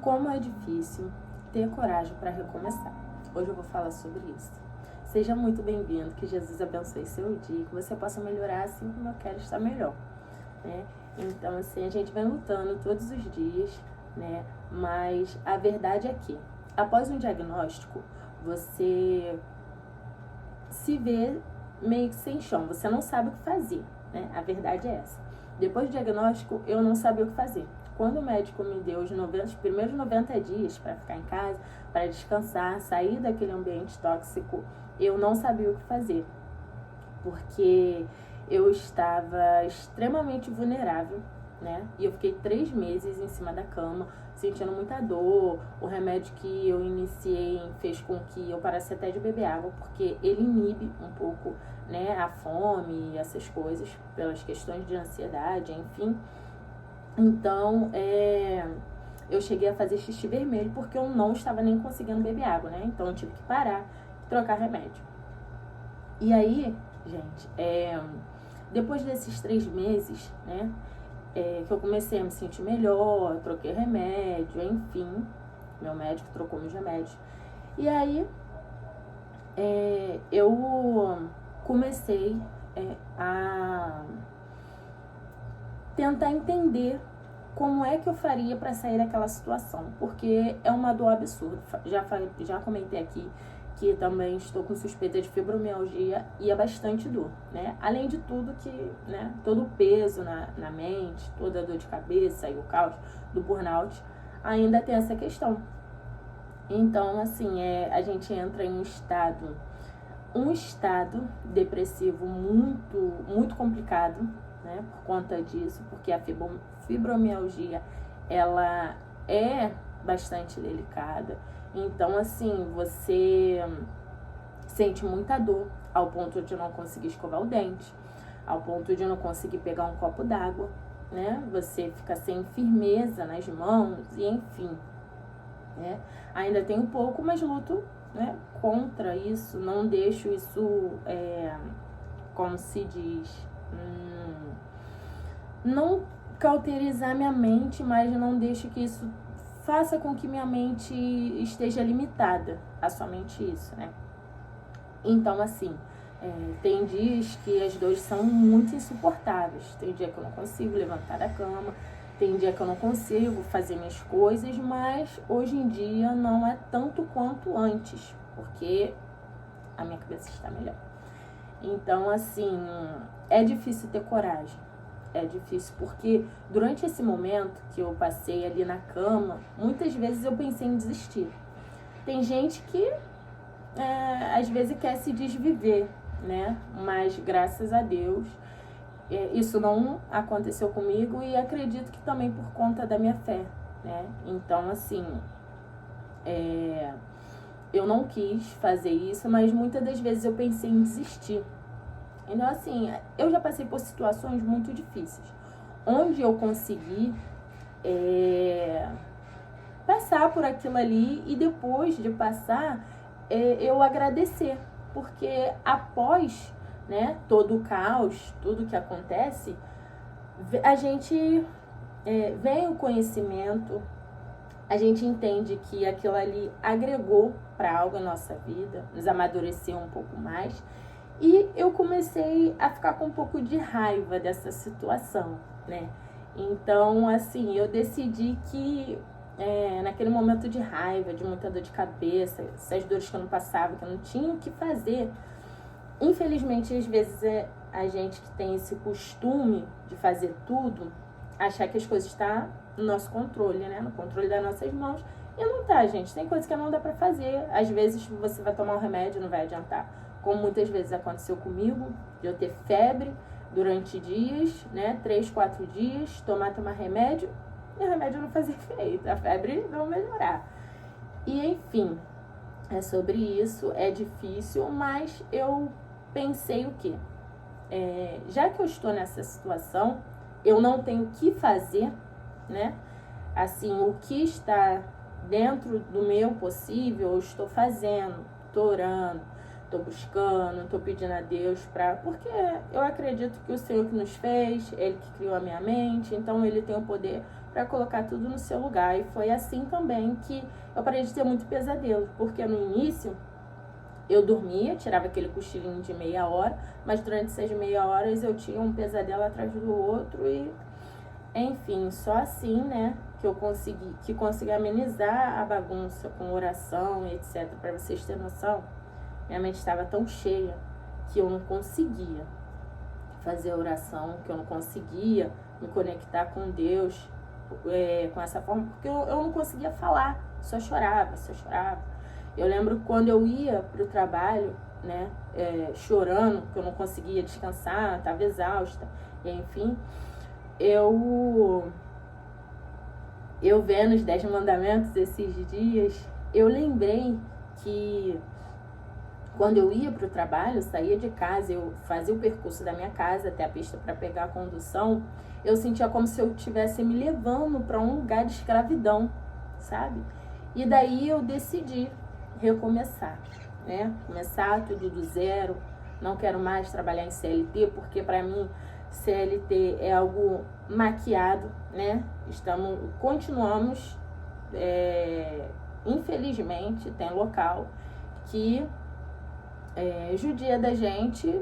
Como é difícil ter coragem para recomeçar. Hoje eu vou falar sobre isso. Seja muito bem-vindo, que Jesus abençoe seu dia, que você possa melhorar assim como eu quero estar melhor, né? Então, assim, a gente vem lutando todos os dias, né? Mas a verdade é que, após um diagnóstico, você se vê meio que sem chão, você não sabe o que fazer, né? A verdade é essa. Depois do diagnóstico, eu não sabia o que fazer. Quando o médico me deu os primeiros 90 dias para ficar em casa, para descansar, sair daquele ambiente tóxico, eu não sabia o que fazer, porque eu estava extremamente vulnerável, né? E eu fiquei 3 meses em cima da cama, sentindo muita dor. O remédio que eu iniciei fez com que eu parasse até de beber água, porque ele inibe um pouco, né, a fome e essas coisas, pelas questões de ansiedade, enfim. Então, eu cheguei a fazer xixi vermelho porque eu não estava nem conseguindo beber água, né? Então, eu tive que parar e trocar remédio. E aí, gente, depois desses 3 meses, né, que eu comecei a me sentir melhor, troquei remédio, enfim, meu médico trocou meus remédios. E aí, eu comecei a tentar entender como é que eu faria para sair daquela situação, porque é uma dor absurda. Já comentei aqui que também estou com suspeita de fibromialgia e é bastante dor, né? Além de tudo que, né, todo o peso na mente, toda a dor de cabeça e o caos do burnout, ainda tem essa questão. Então, assim, a gente entra em um estado depressivo muito, muito complicado, né, por conta disso, porque a fibromialgia, ela é bastante delicada. Então, assim, você sente muita dor ao ponto de não conseguir escovar o dente, ao ponto de não conseguir pegar um copo d'água, né? Você fica sem firmeza nas mãos e enfim, né? Ainda tem um pouco, mas luto, né, contra isso, não deixo isso, como se diz, não cauterizar minha mente, mas não deixo que isso faça com que minha mente esteja limitada a somente isso, né? Então, assim, tem dias que as dores são muito insuportáveis, tem dia que eu não consigo levantar da cama, tem dia que eu não consigo fazer minhas coisas, mas hoje em dia não é tanto quanto antes, porque a minha cabeça está melhor. Então, assim, é difícil ter coragem. É difícil porque durante esse momento que eu passei ali na cama, muitas vezes eu pensei em desistir. Tem gente que às vezes quer se desviver, né? Mas graças a Deus isso não aconteceu comigo e acredito que também por conta da minha fé, né? Então, assim, eu não quis fazer isso, mas muitas das vezes eu pensei em desistir. Então, assim, eu já passei por situações muito difíceis, onde eu consegui passar por aquilo ali e depois de passar, eu agradecer, porque após, né, todo o caos, tudo que acontece, a gente vem o conhecimento, a gente entende que aquilo ali agregou para algo na nossa vida, nos amadureceu um pouco mais. E eu comecei a ficar com um pouco de raiva dessa situação, né? Então, assim, eu decidi que naquele momento de raiva, de muita dor de cabeça, essas dores que eu não passava, que eu não tinha o que fazer, infelizmente, às vezes a gente que tem esse costume de fazer tudo, achar que as coisas estão no nosso controle, né? No controle das nossas mãos. E não tá, gente. Tem coisa que não dá pra fazer. Às vezes você vai tomar um remédio, não vai adiantar. Como muitas vezes aconteceu comigo, de eu ter febre durante dias, né? 3, 4 dias, tomar remédio, e o remédio não fazia efeito, a febre não melhorar. E enfim, é sobre isso, é difícil, mas eu pensei o quê? Já que eu estou nessa situação, eu não tenho o que fazer, né? Assim, o que está dentro do meu possível, eu estou fazendo, estou orando, estou buscando, estou pedindo a Deus porque eu acredito que o Senhor que nos fez, Ele que criou a minha mente, então Ele tem o poder para colocar tudo no seu lugar. E foi assim também que eu parei de ter muito pesadelo, porque no início eu dormia, tirava aquele cochilinho de meia hora, mas durante essas meia horas eu tinha um pesadelo atrás do outro e, enfim, só assim, né, que eu consegui amenizar a bagunça com oração e etc. Para vocês terem noção, minha mente estava tão cheia que eu não conseguia fazer oração, que eu não conseguia me conectar com Deus com essa forma, porque eu não conseguia falar, só chorava. Eu lembro quando eu ia pro trabalho, né, chorando, que eu não conseguia descansar, estava exausta, e enfim, eu vendo os 10 mandamentos esses dias, eu lembrei que quando eu ia para o trabalho, eu saía de casa, eu fazia o percurso da minha casa até a pista para pegar a condução, eu sentia como se eu estivesse me levando para um lugar de escravidão, sabe? E daí eu decidi recomeçar, né? Começar tudo do zero, não quero mais trabalhar em CLT, porque para mim CLT é algo maquiado, né? Continuamos, infelizmente, tem local que judia da gente,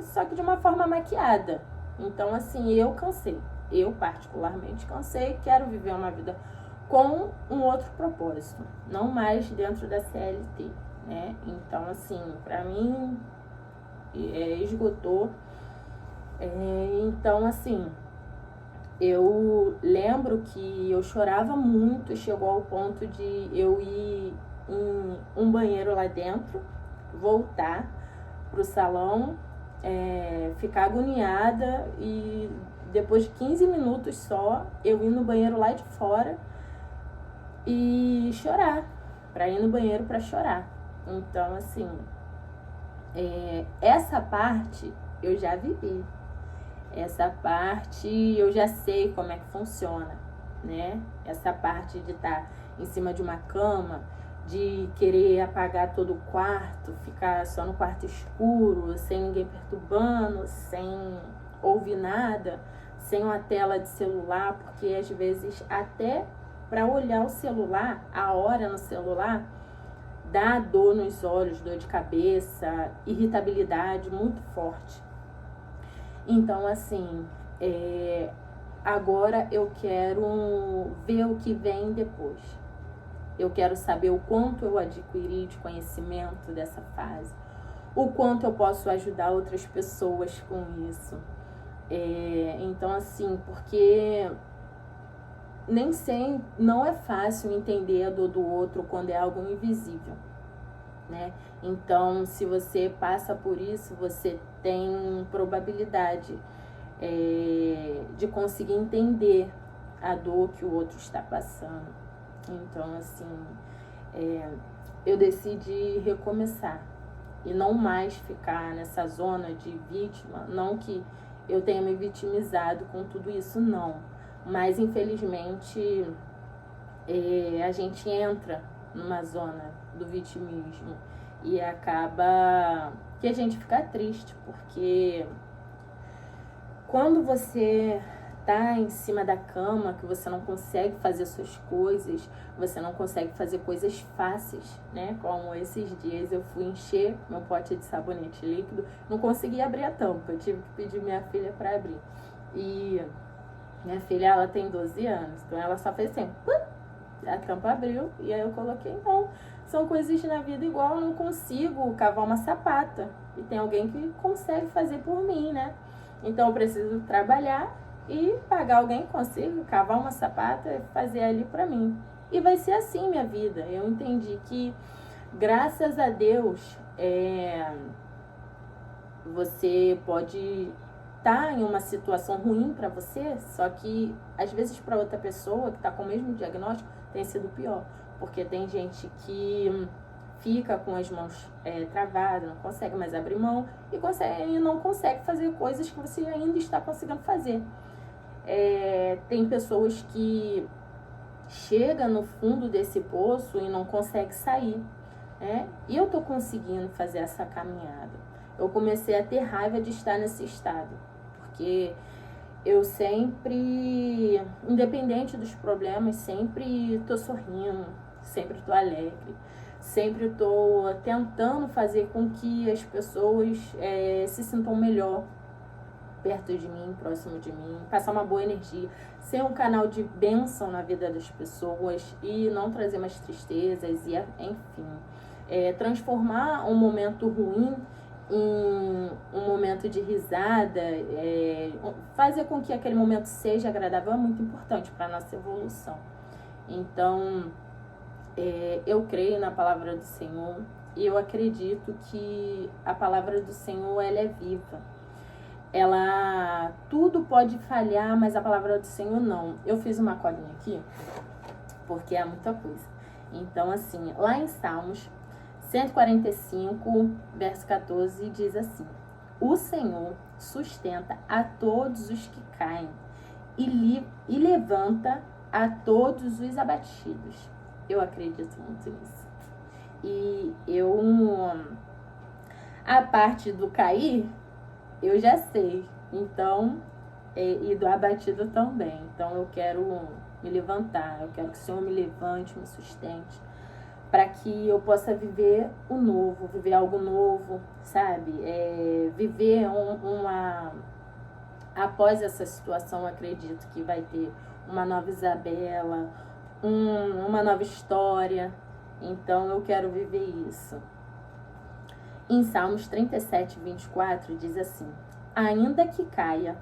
só que de uma forma maquiada. Então, assim, eu cansei. Eu, particularmente, cansei. Quero viver uma vida com um outro propósito, não mais dentro da CLT, né? Então, assim, pra mim, esgotou. Então, assim, eu lembro que eu chorava muito, chegou ao ponto de eu ir em um banheiro lá dentro, voltar pro salão, ficar agoniada e depois de 15 minutos só, eu ir no banheiro lá de fora e chorar, pra ir no banheiro pra chorar. Então, assim, essa parte eu já vivi. Essa parte eu já sei como é que funciona, né? Essa parte de estar em cima de uma cama, de querer apagar todo o quarto, ficar só no quarto escuro, sem ninguém perturbando, sem ouvir nada, sem uma tela de celular, porque às vezes até para olhar o celular, a hora no celular, dá dor nos olhos, dor de cabeça, irritabilidade muito forte. Então, assim, agora eu quero ver o que vem depois. Eu quero saber o quanto eu adquiri de conhecimento dessa fase, o quanto eu posso ajudar outras pessoas com isso. Então, assim, porque nem sempre, não é fácil entender a dor do outro quando é algo invisível, né? Então, se você passa por isso, você tem probabilidade de conseguir entender a dor que o outro está passando. Então, assim, eu decidi recomeçar e não mais ficar nessa zona de vítima. Não que eu tenha me vitimizado com tudo isso, não. Mas, infelizmente, a gente entra numa zona do vitimismo e acaba que a gente fica triste, porque quando você tá em cima da cama, que você não consegue fazer suas coisas, você não consegue fazer coisas fáceis, né? Como esses dias eu fui encher meu pote de sabonete líquido, não consegui abrir a tampa, eu tive que pedir minha filha para abrir. E minha filha, ela tem 12 anos, então ela só fez assim, a tampa abriu e aí eu coloquei. Então, são coisas na vida igual, eu não consigo cavar uma sapata e tem alguém que consegue fazer por mim, né? Então eu preciso trabalhar e pagar alguém que consiga cavar uma sapata e fazer ali pra mim. E vai ser assim minha vida. Eu entendi que, graças a Deus, você pode estar em uma situação ruim pra você, só que às vezes pra outra pessoa que tá com o mesmo diagnóstico tem sido pior. Porque tem gente que fica com as mãos travadas, não consegue mais abrir mão e não consegue fazer coisas que você ainda está conseguindo fazer. Tem pessoas que chegam no fundo desse poço e não conseguem sair, né? E eu tô conseguindo fazer essa caminhada. Eu comecei a ter raiva de estar nesse estado, porque eu sempre, independente dos problemas, sempre tô sorrindo, sempre tô alegre, sempre tô tentando fazer com que as pessoas se sintam melhor perto de mim, próximo de mim, passar uma boa energia, ser um canal de bênção na vida das pessoas e não trazer mais tristezas e enfim, transformar um momento ruim em um momento de risada, fazer com que aquele momento seja agradável é muito importante para a nossa evolução. Então, eu creio na palavra do Senhor e eu acredito que a palavra do Senhor ela é viva. Tudo pode falhar, mas a palavra do Senhor não. Eu fiz uma colinha aqui, porque é muita coisa. Então, assim, lá em Salmos 145, verso 14, diz assim: o Senhor sustenta a todos os que caem e levanta a todos os abatidos. Eu acredito muito nisso. E a parte do cair, eu já sei, então, e do abatido também. Então, eu quero me levantar, eu quero que o Senhor me levante, me sustente, para que eu possa viver o novo, viver algo novo, sabe? Viver após essa situação, acredito que vai ter uma nova Isabela, uma nova história. Então, eu quero viver isso. Em Salmos 37, 24, diz assim: ainda que caia,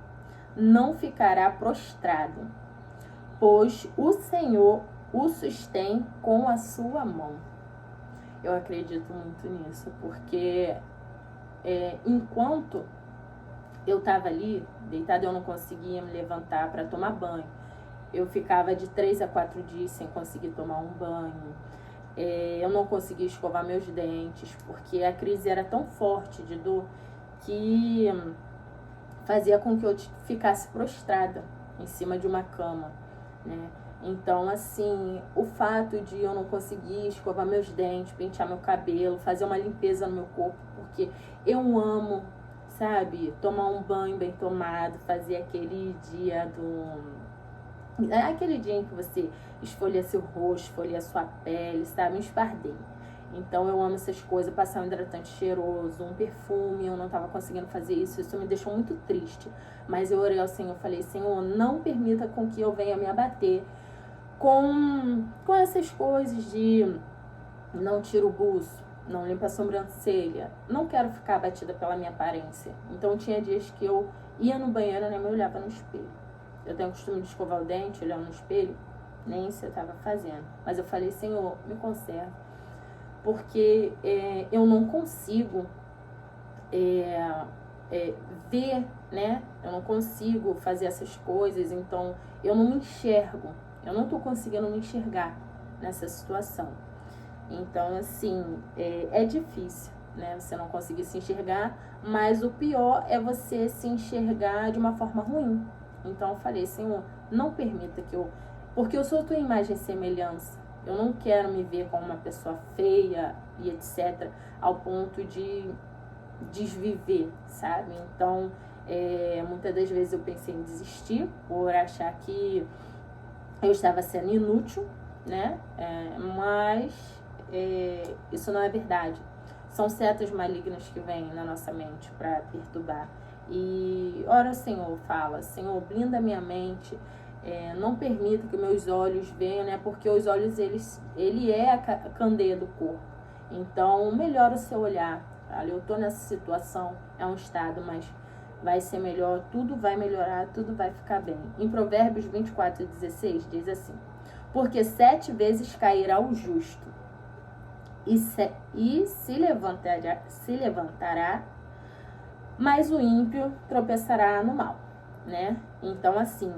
não ficará prostrado, pois o Senhor o sustém com a sua mão. Eu acredito muito nisso, porque enquanto eu estava ali, deitada, eu não conseguia me levantar para tomar banho. Eu ficava de 3 a 4 dias sem conseguir tomar um banho. Eu não conseguia escovar meus dentes, porque a crise era tão forte de dor que fazia com que eu ficasse prostrada em cima de uma cama, né? Então, assim, o fato de eu não conseguir escovar meus dentes, pentear meu cabelo, fazer uma limpeza no meu corpo, porque eu amo, sabe, tomar um banho bem tomado, fazer aquele dia aquele dia em que você esfolia seu rosto, esfolia sua pele, sabe? Um espardeio. Então eu amo essas coisas, passar um hidratante cheiroso, um perfume, eu não estava conseguindo fazer isso me deixou muito triste. Mas eu orei ao Senhor, falei: Senhor, não permita com que eu venha me abater com essas coisas de não tiro o buço, não limpa a sobrancelha, não quero ficar abatida pela minha aparência. Então tinha dias que eu ia no banheiro e nem me olhava no espelho. Eu tenho o costume de escovar o dente, olhando no espelho, nem isso eu estava fazendo. Mas eu falei: Senhor, me conserva, porque eu não consigo ver, né? Eu não consigo fazer essas coisas, então eu não me enxergo. Eu não estou conseguindo me enxergar nessa situação. Então, assim, é difícil, né? Você não conseguir se enxergar, mas o pior é você se enxergar de uma forma ruim. Então eu falei: Senhor, não permita que eu... Porque eu sou a tua imagem e semelhança. Eu não quero me ver como uma pessoa feia e etc. ao ponto de desviver, sabe? Então, muitas das vezes eu pensei em desistir por achar que eu estava sendo inútil, né? Mas isso não é verdade. São setas malignas que vêm na nossa mente para perturbar. E ora, o Senhor, fala: Senhor, blinda minha mente, não permita que meus olhos venham, né? Porque os olhos, ele é a candeia do corpo. Então, melhora o seu olhar. Olha, eu tô nessa situação, é um estado, mas vai ser melhor, tudo vai melhorar, tudo vai ficar bem. Em Provérbios 24:16 diz assim: porque 7 vezes cairá o justo e se levantará, mas o ímpio tropeçará no mal, né? Então, assim,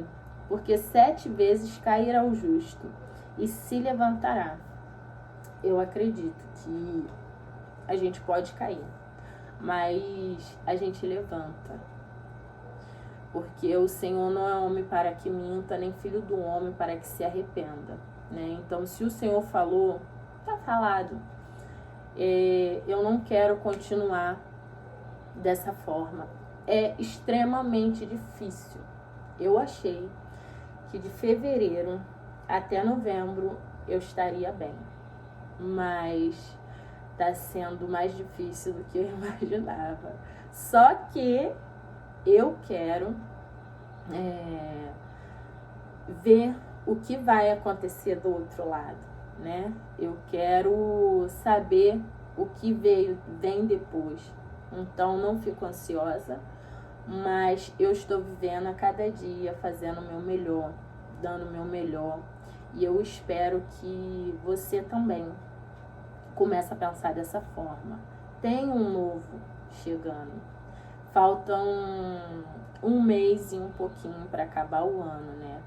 porque 7 vezes cairá o justo e se levantará. Eu acredito que a gente pode cair, mas a gente levanta. Porque o Senhor não é homem para que minta, nem filho do homem para que se arrependa, né? Então, se o Senhor falou, tá falado. Eu não quero continuar dessa forma. É extremamente difícil. eu achei que de fevereiro até novembro eu estaria bem. Mas tá sendo mais difícil do que eu imaginava. Só que eu quero ver o que vai acontecer do outro lado, né? Eu quero saber o que vem depois. Então não fico ansiosa, mas eu estou vivendo a cada dia, fazendo o meu melhor, dando o meu melhor. E eu espero que você também comece a pensar dessa forma. Tem um novo chegando. Faltam um mês e um pouquinho para acabar o ano, né?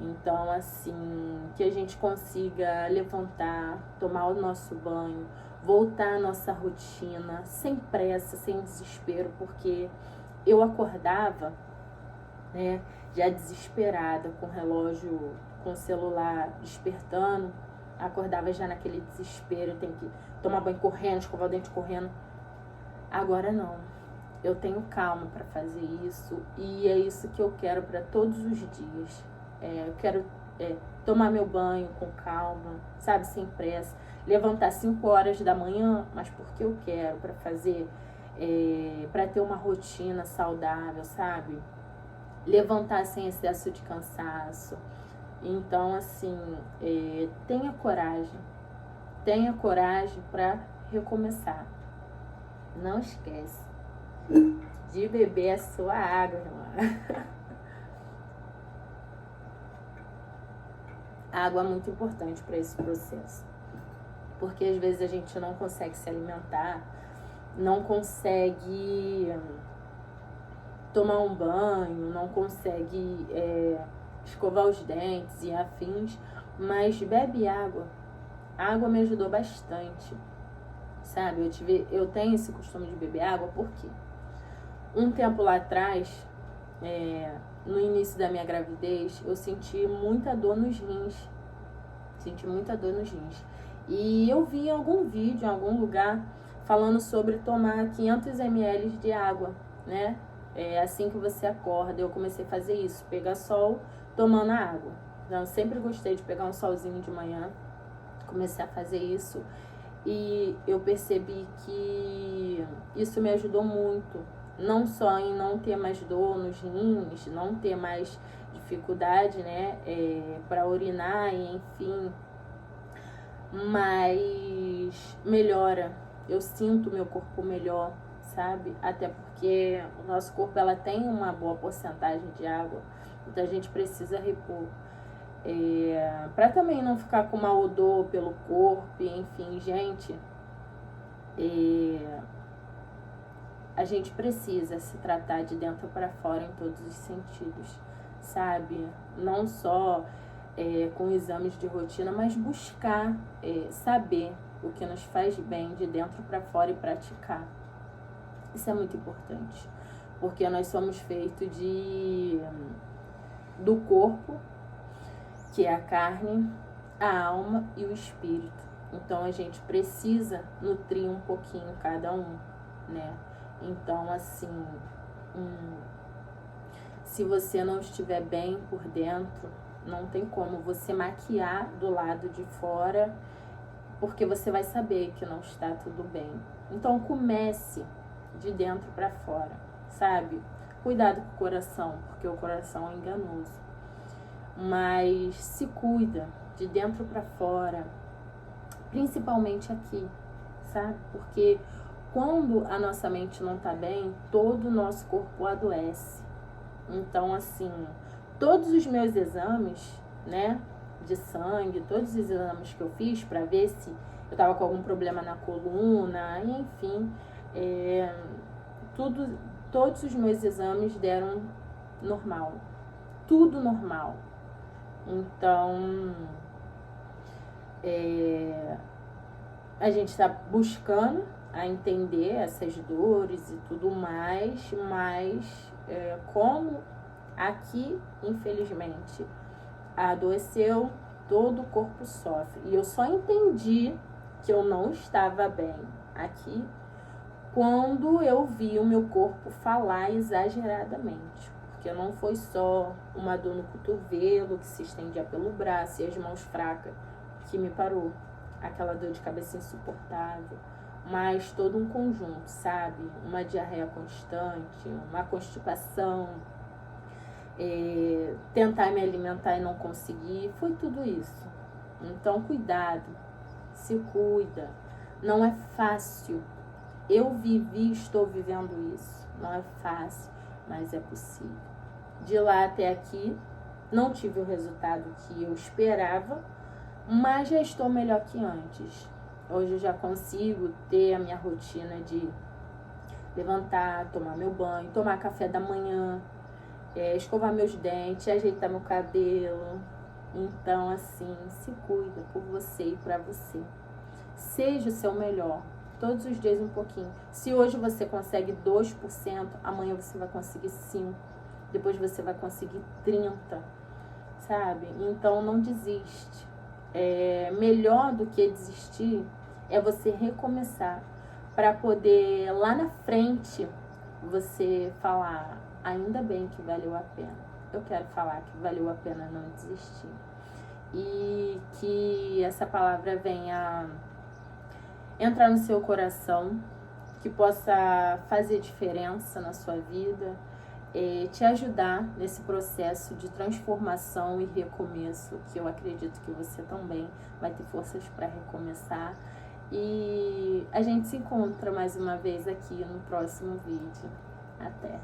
Então, assim, que a gente consiga levantar, tomar o nosso banho, voltar à nossa rotina, sem pressa, sem desespero, porque eu acordava, né, já desesperada, com o relógio, com o celular despertando, acordava já naquele desespero, tem que tomar banho correndo, escovar o dente correndo. Agora não, eu tenho calma para fazer isso e é isso que eu quero para todos os dias. Eu quero tomar meu banho com calma, sabe, sem pressa, levantar 5 horas da manhã, mas porque eu quero, para fazer, para ter uma rotina saudável, sabe? Levantar sem excesso de cansaço. Então, assim, tenha coragem para recomeçar. Não esquece de beber a sua água, irmã. A água é muito importante para esse processo, porque às vezes a gente não consegue se alimentar, não consegue tomar um banho, não consegue escovar os dentes e afins, mas bebe água. A água me ajudou bastante, sabe? Eu tenho esse costume de beber água porque um tempo lá atrás, no início da minha gravidez, eu senti muita dor nos rins. E eu vi em algum vídeo, em algum lugar, falando sobre tomar 500 ml de água, né? Assim que você acorda, eu comecei a fazer isso, pegar sol tomando a água. Então, eu sempre gostei de pegar um solzinho de manhã, comecei a fazer isso e eu percebi que isso me ajudou muito, não só em não ter mais dor nos rins, não ter mais dificuldade, né, para urinar, e enfim, mas melhora, eu sinto meu corpo melhor, sabe? Até porque o nosso corpo, ela tem uma boa porcentagem de água, então a gente precisa repor. Para também não ficar com mau odor pelo corpo, enfim, gente, a gente precisa se tratar de dentro para fora em todos os sentidos, sabe? Não só com exames de rotina, mas buscar saber o que nos faz bem de dentro para fora e praticar. Isso é muito importante, porque nós somos feitos do corpo, que é a carne, a alma e o espírito. Então a gente precisa nutrir um pouquinho cada um, né? Então, assim, se você não estiver bem por dentro, não tem como você maquiar do lado de fora, porque você vai saber que não está tudo bem. Então comece de dentro para fora, sabe? Cuidado com o coração, porque o coração é enganoso. Mas se cuida de dentro para fora, principalmente aqui, sabe? Porque quando a nossa mente não tá bem, todo o nosso corpo adoece. Então, assim, todos os meus exames, né, de sangue, todos os exames que eu fiz para ver se eu tava com algum problema na coluna, enfim, todos os meus exames deram normal. Tudo normal. Então, a gente está buscando a entender essas dores e tudo mais, mas como aqui, infelizmente, adoeceu, todo o corpo sofre. E eu só entendi que eu não estava bem aqui quando eu vi o meu corpo falar exageradamente. porque não foi só uma dor no cotovelo que se estendia pelo braço e as mãos fracas que me parou, aquela dor de cabeça insuportável, mas todo um conjunto, sabe? Uma diarreia constante, uma constipação, tentar me alimentar e não conseguir, foi tudo isso. Então, cuidado, se cuida. Não é fácil. Eu vivi e estou vivendo isso. Não é fácil, mas é possível. De lá até aqui, não tive o resultado que eu esperava, mas já estou melhor que antes. Hoje eu já consigo ter a minha rotina de levantar, tomar meu banho, tomar café da manhã, escovar meus dentes, ajeitar meu cabelo. Então, assim, se cuida por você e pra você. Seja o seu melhor. Todos os dias um pouquinho. Se hoje você consegue 2%, amanhã você vai conseguir 5%. Depois você vai conseguir 30%. Sabe? Então, não desiste. Melhor do que desistir é você recomeçar. Para poder, lá na frente, você falar, ainda bem que valeu a pena. Eu quero falar que valeu a pena não desistir. E que essa palavra venha entrar no seu coração, que possa fazer diferença na sua vida, te ajudar nesse processo de transformação e recomeço, que eu acredito que você também vai ter forças para recomeçar. E a gente se encontra mais uma vez aqui no próximo vídeo. Até!